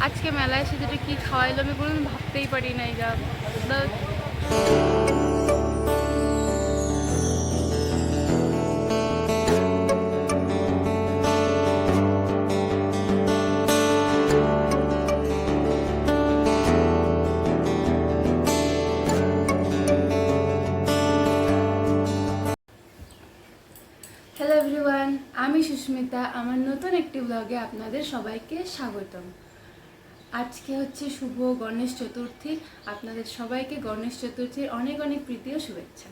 আজকে মেলায় এসে যেটা কি খাওয়াইলো আমি কোনো ভাবতেই পারি না। যা হ্যালো এভরিওয়ান, আমি সুস্মিতা। আমার নতুন একটি ব্লগে আপনাদের সবাইকে স্বাগতম। আজকে হচ্ছে শুভ গণেশ চতুর্থী। আপনাদের সবাইকে গণেশ চতুর্থীর অনেক অনেক প্রীতি ও শুভেচ্ছা।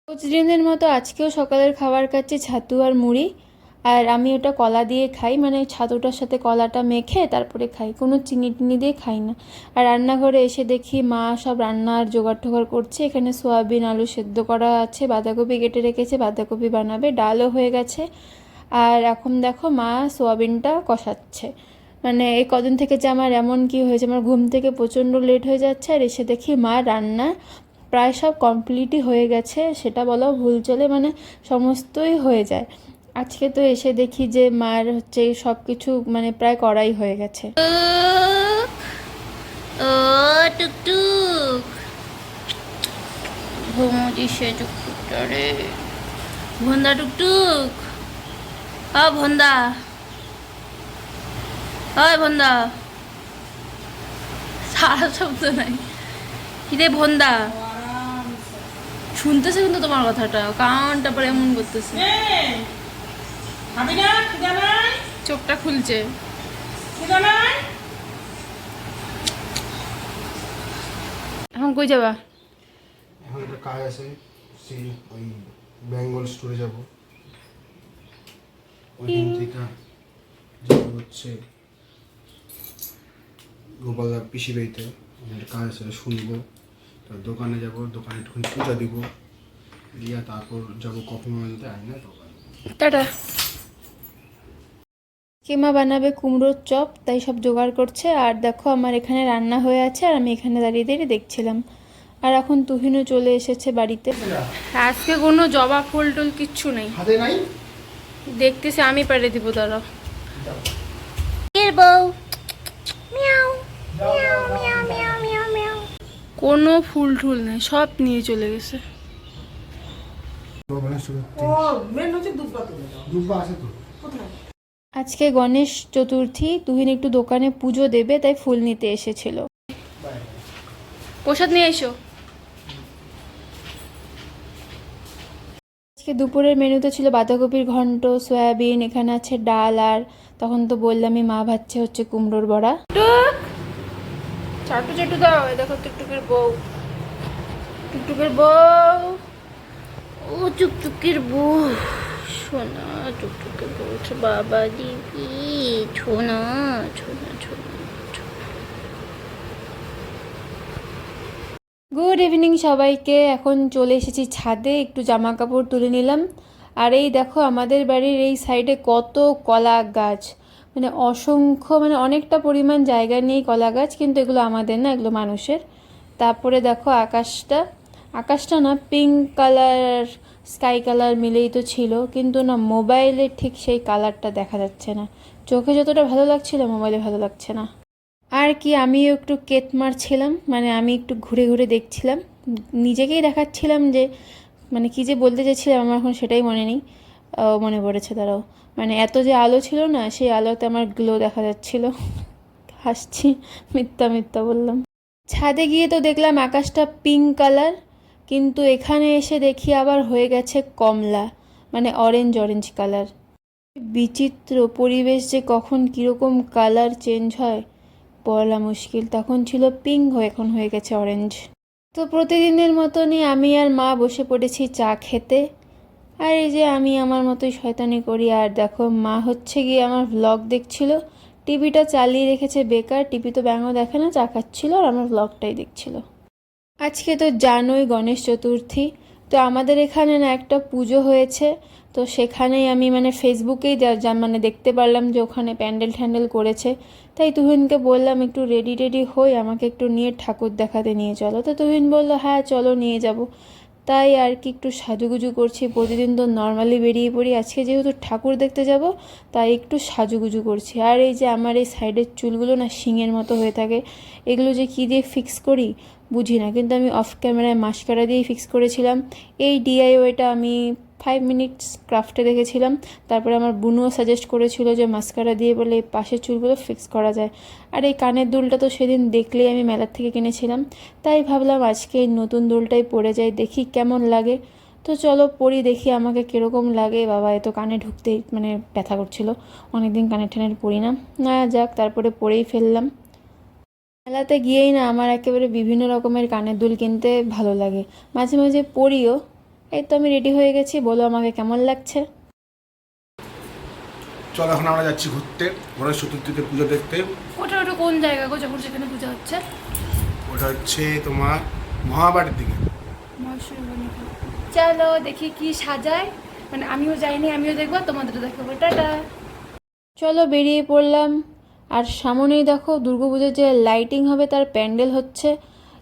প্রতিদিনের মতো আজকেও সকালের খাবার খাচ্ছি ছাতু আর মুড়ি। আর আমি ওটা কলা দিয়ে খাই, মানে ছাতুটার সাথে কলাটা মেখে তারপরে খাই, কোনো চিনি টিনি দিয়ে খাই না। আর রান্নাঘরে এসে দেখি মা সব রান্নার জোগাড় টোগাড় করছে। এখানে সোয়াবিন আলু সেদ্ধ করা আছে, বাঁধাকপি কেটে রেখেছে, বাঁধাকপি বানাবে, ডালও হয়ে গেছে। আর এখন দেখো মা সোয়াবিনটা কষাচ্ছে। মানে এই কদিন থেকে যে আমার এমন কি হয়েছে, আমার ঘুম থেকে প্রচণ্ড লেট হয়ে যাচ্ছে, আর এসে দেখি মা রান্না প্রায় সব কমপ্লিটই হয়ে গেছে, সেটা বলাও ভুল চলে, মানে সমস্তই হয়ে যায়। আজকে তো এসে দেখি যে মার হচ্ছে সব কিছু মানে প্রায় করাই হয়ে গেছে। ও টুকটুক ঘুমোজি সে টুকটুকটা রে, ভন্দা টুকটুক, ভন্দা, ভন্দা, সারা শব্দ নাই কিরে ভন্দা, শুনতেছে কিন্তু তোমার কথাটা, কানটা পরে এমন করতেছে, চোখটা খুলছে। এখন কই যাবা? এখন একটা কাজ আছে, সেই ওই বেঙ্গল স্টোরে যাব। ওইখান থেকে যাব হচ্ছে গোপালদার পিসি বাড়িতে, একটা কাজ আছে শুনবো। তার দোকানে যাব, দোকানে একটুখানি পূজা দিব, দিয়া তারপর যাব কফি মানতে আইনা দোকানে। টাটা। কিমা বানাবে কুমড়োর চপ, তাই সব জোগাড় করছে। আর দেখো আমার এখানে রান্না হয়ে আছে, আর আমি এখানে দাঁড়িয়ে দাঁড়িয়ে দেখছিলাম। আর এখন তুহিনও চলে এসেছে বাড়িতে। আজকে কোনো জবা ফুল টুল কিচ্ছু নেই, হাতে নাই, দেখতেছি আমি পারে দিব। দাঁড়াও, এর বউ মিয়াও মিয়াও মিয়াও মিয়াও মিয়াও মিয়াও, কোনো ফুল টুল নেই, সব নিয়ে চলে গেছে। আজকে গণেশ চতুর্থী, তুহিন একটু দোকানে পুজো দেবে, তাই ফুল নিতে এসেছিল। প্রসাদ নিয়ে এসো। আজকে দুপুরের মেনুতে ছিল বাঁধাকপির ঘন্ট, সয়াবিন, এখানে আছে ডাল, আর তখন তো বললামই মা ভাজছে হচ্ছে কুমড়োর বড়া। চাটু চাটু দাও। দেখো টুকটুকের বউ, টুকটুকের বউ, ও টুকটুকের বউ, সোনা টুকটুকের বউ, বাবা দিবি, ছোনা ছোনা ছোনা। গুড ইভিনিং সবাইকে। এখন চলে এসেছি ছাদে, একটু জামা কাপড় তুলে নিলাম। আর এই দেখো আমাদের বাড়ির এই সাইডে কত কলা গাছ, মানে অসংখ্য, মানে অনেকটা পরিমাণ জায়গা নিয়েই কলা গাছ, কিন্তু এগুলো আমাদের না, এগুলো মানুষের। তারপরে দেখো আকাশটা, আকাশটা না পিঙ্ক কালার স্কাই কালার মিলেই তো ছিল, কিন্তু না মোবাইলে ঠিক সেই কালারটা দেখা যাচ্ছে না। চোখে যতটা ভালো লাগছিল মোবাইলে ভালো লাগছে না। আর কি আমিও একটু কেত মারছিলাম, মানে আমি একটু ঘুরে ঘুরে দেখছিলাম, নিজেকেই দেখাচ্ছিলাম যে মানে কি যে বলতে চাইছিলাম আমার এখন সেটাই মনে নেই। মনে পড়েছে, দাঁড়াও। মানে এত যে আলো ছিল না, সেই আলোতে আমার গ্লো দেখা যাচ্ছিল। হাসছি, মিথ্যা মিথ্যা বললাম। ছাদে গিয়ে তো দেখলাম আকাশটা পিঙ্ক কালার, কিন্তু এখানে এসে দেখি আবার হয়ে গেছে কমলা, মানে অরেঞ্জ অরেঞ্জ কালার। বিচিত্র পরিবেশ যে কখন কীরকম কালার চেঞ্জ হয় বলা মুশকিল। তখন ছিল পিঙ্ক, এখন হয়ে গেছে অরেঞ্জ। তো প্রতিদিনের মতনই আমি আর মা বসে পড়েছি চা খেতে। আর এই যে আমি আমার মতোই শয়তানি করি। আর দেখো মা হচ্ছে গিয়ে আমার ভ্লগ দেখছিল, টিভিটা চালিয়ে রেখেছে বেকার, টিভি তো ব্যাঙও দেখে না, চা খাচ্ছিল আর আমার ভ্লগটাই দেখছিল। আজকে তো জানোই গণেশ চতুর্থী, তো আমাদের এখানে না একটা পুজো হয়েছে, তো সেখানেই আমি মানে ফেসবুকেই মানে দেখতে পারলাম যে ওখানে প্যান্ডেল ট্যান্ডেল করেছে। তাই তুহিনকে বললাম একটু রেডি টেডি হই, আমাকে একটু নিয়ে ঠাকুর দেখাতে নিয়ে চলো। তো তুহিন বললো হ্যাঁ চলো নিয়ে যাব। তাই আর কি একটু সাজুগুজু করছি। প্রতিদিন তো নর্মালি বেরিয়ে পড়ি, আজকে যেহেতু ঠাকুর দেখতে যাব তাই একটু সাজুগুজু করছি। আর এই যে আমার এই সাইডের চুলগুলো না শিঙের মতো হয়ে থাকে, এগুলো যে কী দিয়ে ফিক্স করি বুঝি না, কিন্তু আমি অফ ক্যামেরায় মাস্কারা দিয়েই ফিক্স করেছিলাম। এই ডিআইওয়াইটা আমি 5 মিনিটস ক্রাফটে দেখেছিলাম, তারপরে আমার বুনুও সাজেস্ট করেছিল যে মাস্কারা দিয়ে বলে এই পাশের চুলগুলো ফিক্স করা যায়। আর এই কানের দুলটা তো সেদিন দেখলেই আমি মেলার থেকে কিনেছিলাম, তাই ভাবলাম আজকে এই নতুন দুলটাই পরে যাই, দেখি কেমন লাগে। তো চলো পরি, দেখি আমাকে কীরকম লাগে। বাবা এ তো কানে ঢুকতেই মানে ব্যথা করছিল, অনেকদিন কানের ঠানের পরি না, না যাক তারপরে পরেই ফেললাম। মেলাতে গিয়েই না আমার একেবারে বিভিন্ন রকমের কানের দুল কিনতে ভালো লাগে, মাঝে মাঝে পরিও। এই তো আমি রেডি হয়ে গেছি, বলো আমাকে কেমন লাগছে। চলো এখন আমরা যাচ্ছি ঘুরতে গণেশ চতুর্থীতে পুজো দেখতে। ওটা কোন জায়গা গো, যখন সেখানে পূজা হচ্ছে? ওটা হচ্ছে তোমার মহাবাড়ির দিকে। চলো দেখি কি সাজায়, মানে আমিও যাইনি, আমিও দেখবো, তোমাদেরও দেখাবো। টাটা। চলো বেরিয়ে পড়লাম। আর সামনেই দেখো দুর্গাপুজোর যে লাইটিং হবে তার প্যান্ডেল হচ্ছে,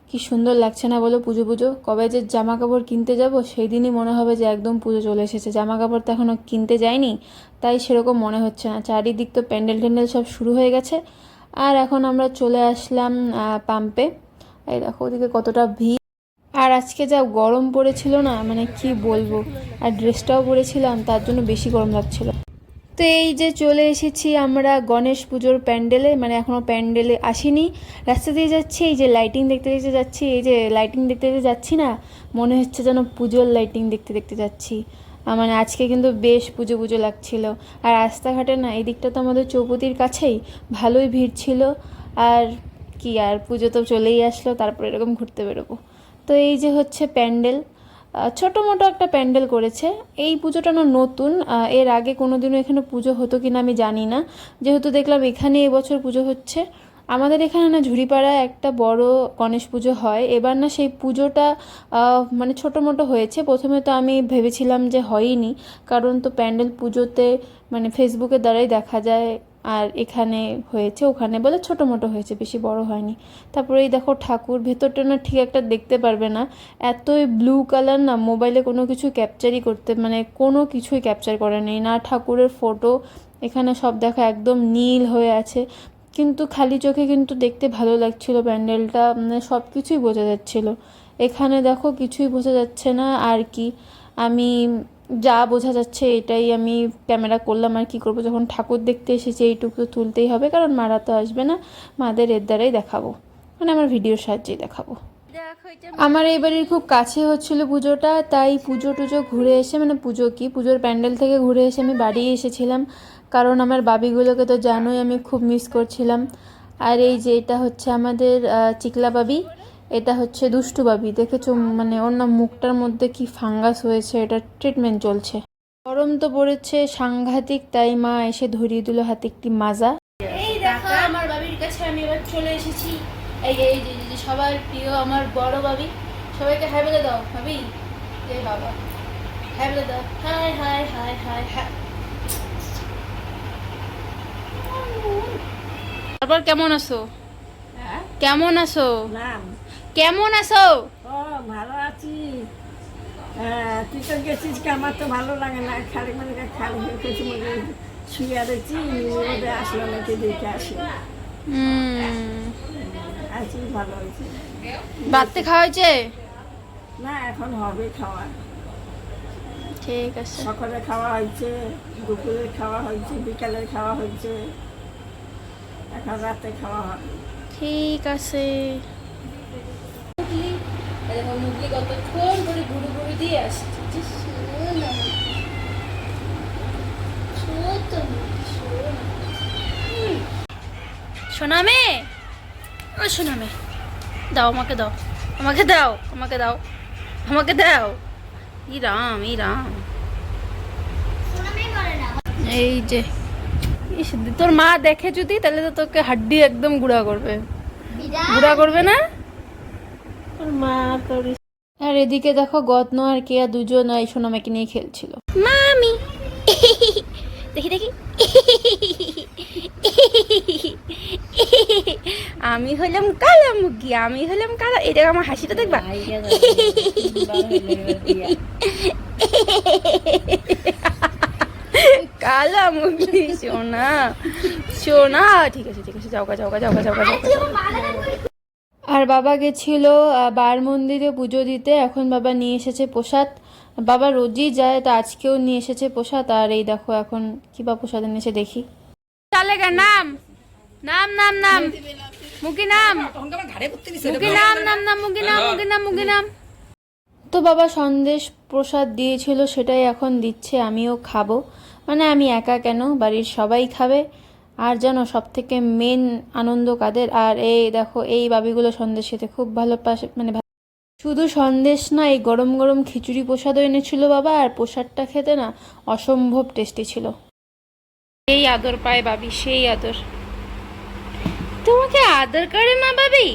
কি সুন্দর লাগছে না বলো? পুজো পুজো কবে যে জামা কাপড় কিনতে যাব সেই দিনই মনে হবে যে একদম পুজো চলে এসেছে। জামা কাপড় তো এখনও কিনতে যায়নি, তাই সেরকম মনে হচ্ছে না। চারিদিক তো প্যান্ডেল ট্যান্ডেল সব শুরু হয়ে গেছে। আর এখন আমরা চলে আসলাম পাম্পে। এই দেখো ওদিকে কতটা ভিড়। আর আজকে যা গরম পড়েছিল না, মানে কি বলবো, আর ড্রেসটাও পরেছিলাম তার জন্য বেশি গরম লাগছিল। তো এই যে চলে এসেছি আমরা গণেশ পুজোর প্যান্ডেলে, মানে এখনও প্যান্ডেলে আসিনি, রাস্তা দিয়ে যাচ্ছি। এই যে লাইটিং দেখতে দেখতে যাচ্ছি, এই যে লাইটিং দেখতে দেখতে যাচ্ছি না, মনে হচ্ছে যেন পুজোর লাইটিং দেখতে দেখতে যাচ্ছি। মানে আজকে কিন্তু বেশ পুজো পুজো লাগছিল। আর রাস্তাঘাটে না, এই দিকটা তো আমাদের চৌপতির কাছেই, ভালোই ভিড় ছিল। আর কি আর, পুজো তো চলেই আসলো, তারপর এরকম ঘুরতে বেরোবো। তো এই যে হচ্ছে প্যান্ডেল, ছোটো মোটো একটা প্যান্ডেল করেছে। এই পুজোটা না নতুন, এর আগে কোনো দিনও এখানে পুজো হতো কিনা আমি জানি না, যেহেতু দেখলাম এখানে এবছর পুজো হচ্ছে। আমাদের এখানে না ঝুড়িপাড়ায় একটা বড় গণেশ পুজো হয়, এবার না সেই পুজোটা মানে ছোটো মোটো হয়েছে। প্রথমে তো আমি ভেবেছিলাম যে হয়নি, কারণ তো প্যান্ডেল পুজোতে মানে ফেসবুকের দ্বারাই দেখা যায়, আর এখানে হয়েছে, ওখানে বলে ছোটো মোটো হয়েছে, বেশি বড় হয়নি। তারপরে এই দেখো ঠাকুর, ভেতরটা না ঠিক একটা দেখতে পারবে না, এতই ব্লু কালার না, মোবাইলে কোনো কিছু ক্যাপচারই করতে, মানে কোনো কিছুই ক্যাপচার করে নেই না ঠাকুরের ফটো। এখানে সব দেখা একদম নীল হয়ে আছে, কিন্তু খালি চোখে কিন্তু দেখতে ভালো লাগছিল প্যান্ডেলটা, মানে সব কিছুই বোঝা যাচ্ছিল। এখানে দেখো কিছুই বোঝা যাচ্ছে না। আর কি, আমি যা বোঝা যাচ্ছে এটাই আমি ক্যামেরা করলাম। আর কি করবো, যখন ঠাকুর দেখতে এসেছি এইটুকু তো তুলতেই হবে, কারণ মারা তো আসবে না, মাদের এর দ্বারাই দেখাবো, মানে আমার ভিডিওর সাহায্যেই দেখাবো। আমার এই বাড়ির খুব কাছে হচ্ছিল পুজোটা, তাই পুজো টুজো ঘুরে এসে, মানে পুজো কি, পুজোর প্যান্ডেল থেকে ঘুরে এসে আমি বাড়ি এসেছিলাম, কারণ আমার বাবিগুলোকে তো জানোই আমি খুব মিস করছিলাম। আর এই যে এটা হচ্ছে আমাদের চিকলা বাবি, এটা হচ্ছে দুষ্টু বাবি, দেখেছো মানে ওর না মুখটার মধ্যে কি ফাঙ্গাস হয়েছে, এটা ট্রিটমেন্ট চলছে। গরম তো পড়েছে সাংঘাতিক, তাই মা এসে ধরিয়ে দিল হাতে একটি মাজা। এই দেখো আমার বাবির কাছে আমি এবার চলে এসেছি। এই যে এই যে সবার প্রিয় আমার বড় বাবি, সবাইকে হাই বলে দাও ভাবি। এই বাবা হাই বলে দাও, high high high high high. তারপর কেমন আছো? কেমন আছো? কেমন আছো? ও ভালো আছি। তুই তো গেছিস কি, আমার তো ভালো লাগে না, খালি মানে খালি কিছু মধ্যে শুয়ে রয়েছি, মধ্যে আসলো নাকি দেখে আসি। আছি ভালো হয়েছে। বাড়তে খাওয়া হয়েছে? না এখন হবে খাওয়া। ঠিক আছে। সকালে খাওয়া হয়েছে, দুপুরে খাওয়া হয়েছে, বিকালে খাওয়া হয়েছে, এখন রাতে খাওয়া হবে। ঠিক আছে। মুগলি কতক্ষণ করে ঘুরু ঘুরু দিয়ে আসছে, সোনামে, ও সোনামে, দাও আমাকে, দাও আমাকে, দাও আমাকে, দাও আমাকে, দাও। ই রাম, ই রাম। এই যে তোর মা দেখে যদি, তাহলে তো তোকে হাড্ডি একদম গুঁড়া করবে, গুঁড়া করবে না তোর মা তোর। আর এদিকে দেখো গত্ন আর কেয়া দুজন এই সোনামাকে নিয়ে খেলছিল। মামি দেখি দেখি, আমি হলাম কালা মুরগি, আমি হলাম কালা। এটা আমার হাসিটা দেখবা, কালা মুরগি। সোনা সোনা, ঠিক আছে ঠিক আছে, যাও গা যাও গা যাও গা যাও গা যাও গা। আর বাবা গেছিল বার মন্দিরে পুজো দিতে। এখন বাবা নিয়ে এসেছে প্রসাদ। বাবা রোজই যায়, তা আজকেও নিয়ে এসেছে প্রসাদ। আর এই দেখো এখন কি বা প্রসাদ এনেছে দেখি। চালেগা নাম নাম নাম নাম মুখি নাম, মুখি নাম নাম নাম, মুখি নাম, মুখি নাম, মুখি নাম। তো বাবা সন্দেশ প্রসাদ দিয়েছিল, সেটাই এখন দিচ্ছে। আমিও খাবো, মানে আমি একা কেন, বাড়ির সবাই খাবে। আর জানো সব থেকে মেন আনন্দ কাদের? আর এই দেখো এই বাবিগুলো সন্দেশ খেতে খুব ভালো মানে শুধু সন্দেশ না, এই গরম গরম খিচুড়ি প্রসাদও এনেছিল বাবা। আর প্রসাদটা খেতে না অসম্ভব টেস্টি ছিল। সেই আদর পায় বাবি, সেই আদর। তোমাকে আদর করে মা বাবি?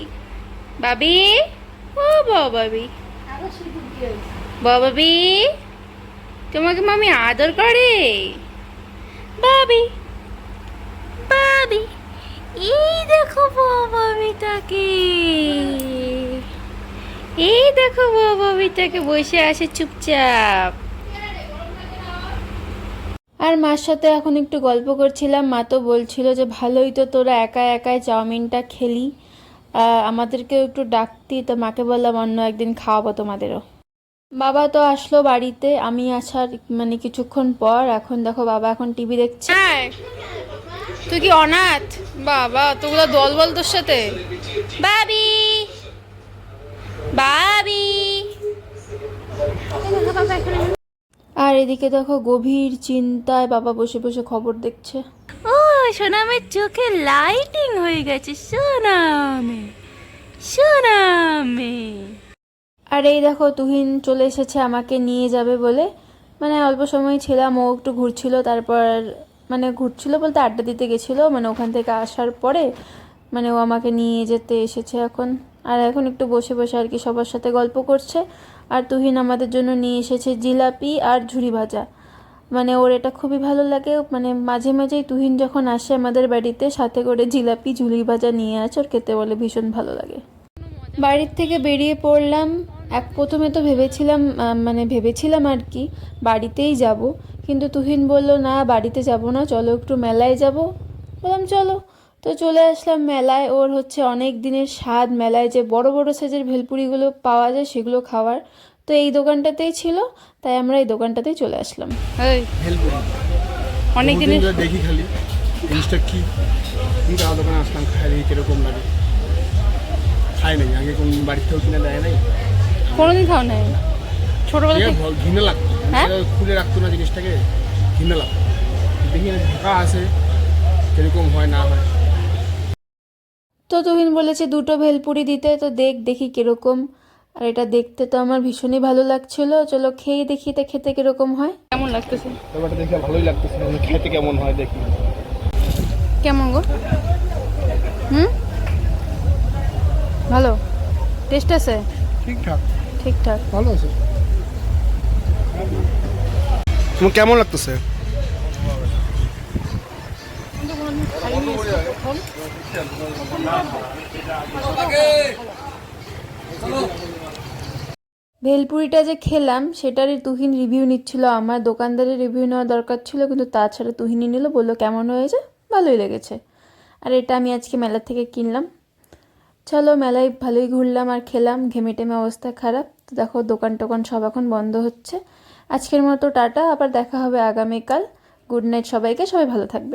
বাবি, ও বাবি, বাবি, তোমাকে মামি আদর করে? বাবি, বাবি, এই দেখো বাবিটাকে, এই দেখো বাবিটাকে বসে আছে চুপচাপ। আর মার সাথে এখন একটু গল্প করছিলাম। মা তো বলছিল যে ভালোই তো তোরা একা একাই চাউমিনটা খেলি, আমাদেরকেও একটু ডাকতি। তো মাকে বললাম অন্য একদিন খাওয়াবো তোমাদেরও। বাবা তো আসলো বাড়িতে আমি আসার মানে কিছুক্ষণ পর। এখন দেখো বাবা এখন টিভি দেখছে। তুই কি অনাথ? বাবা তোগুলো দল বল তোর সাথে। বাবি, বাবি। আর এদিকে দেখো গভীর চিন্তায় বাবা বসে বসে খবর দেখছে। ও সোনামের চোখে লাইটিং হয়ে গেছে, সোনামে সোনামে। আর এই দেখো তুহিন চলে এসেছে আমাকে নিয়ে যাবে বলে। মানে অল্প সময় ছিলাম, ও একটু ঘুরছিল, তারপর মানে ঘুরছিল বলতে আড্ডা দিতে গেছিলো। মানে ওখান থেকে আসার পরে মানে ও আমাকে নিয়ে যেতে এসেছে এখন। আর এখন একটু বসে বসে আর কি সবার সাথে গল্প করছে। আর তুহিন আমাদের জন্য নিয়ে এসেছে জিলাপি আর ঝুরি ভাজা। মানে ওর এটা খুবই ভালো লাগে। মানে মাঝে মাঝেই তুহিন যখন আসে আমাদের বাড়িতে, সাথে করে জিলাপি ঝুরি ভাজা নিয়ে আসে, ওর খেতে বলে ভীষণ ভালো লাগে। বাড়ির থেকে বেরিয়ে পড়লাম। প্রথমে তো ভেবেছিলাম আর কি বাড়িতেই যাব, কিন্তু তুহিন বলল না বাড়িতে যাব না, চলো একটু মেলায় যাব। বললাম চলো। তো চলে আসলাম মেলায়। ওর হচ্ছে অনেক দিনের স্বাদ মেলায় যে বড় বড় সাইজের ভেলপুরিগুলো পাওয়া যায় সেগুলো খাওয়ার। তো এই দোকানটাতেই ছিল, তাই আমরা এই দোকানটাতেই চলে আসলাম। অনেক দিনের দেখি খালি জিনিসটা কি, কিন্তু আমার দোকানে আসলাম খাই কিরকম লাগে। খাই নাই আগে, কোন বাড়িতেও কিনে দেয় নাই, কোনোদিন খাও নাই ছোটবেলা থেকে? ঘিনে লাগতো, হ্যাঁ? খুলে রাখতো না জিনিসটাকে, ঘিনে লাগতো। দেখি ঢাকা আছে কিরকম হয় না হয়। তো তুহিন বলেছে দুটো ভেলপুরি দিতে, তো দেখি কিরকম। আর এটা দেখতে তো আমার ভীষণই ভালো লাগছিল। চলো খেয়ে দেখি তা খেতে কিরকম হয়। কেমন লাগতেছে? ব্যাপারটা দেখে ভালোই লাগতেছে, খেতে কেমন হয় দেখি। কেমন গো? ভালো টেস্ট আছে? ঠিকঠাক ঠিকঠাক ভালো আছে। তোমার কেমন লাগতেছে? ভেলপুরিটা যে খেলাম সেটারই তুহিন রিভিউ নিচ্ছিল। আমার দোকানদারের রিভিউ নেওয়া দরকার ছিল, কিন্তু তাছাড়া তুহিনই নিল, বললো কেমন হয়েছে, ভালোই লেগেছে। আর এটা আমি আজকে মেলা থেকে কিনলাম। চলো মেলায় ভালোই ঘুরলাম আর খেলাম, ঘেমে টেমে অবস্থা খারাপ। তো দেখো দোকান টোকান সব এখন বন্ধ হচ্ছে। আজকের মতো টাটা, আবার দেখা হবে আগামীকাল। গুড নাইট সবাইকে, সবাই ভালো থাকবেন।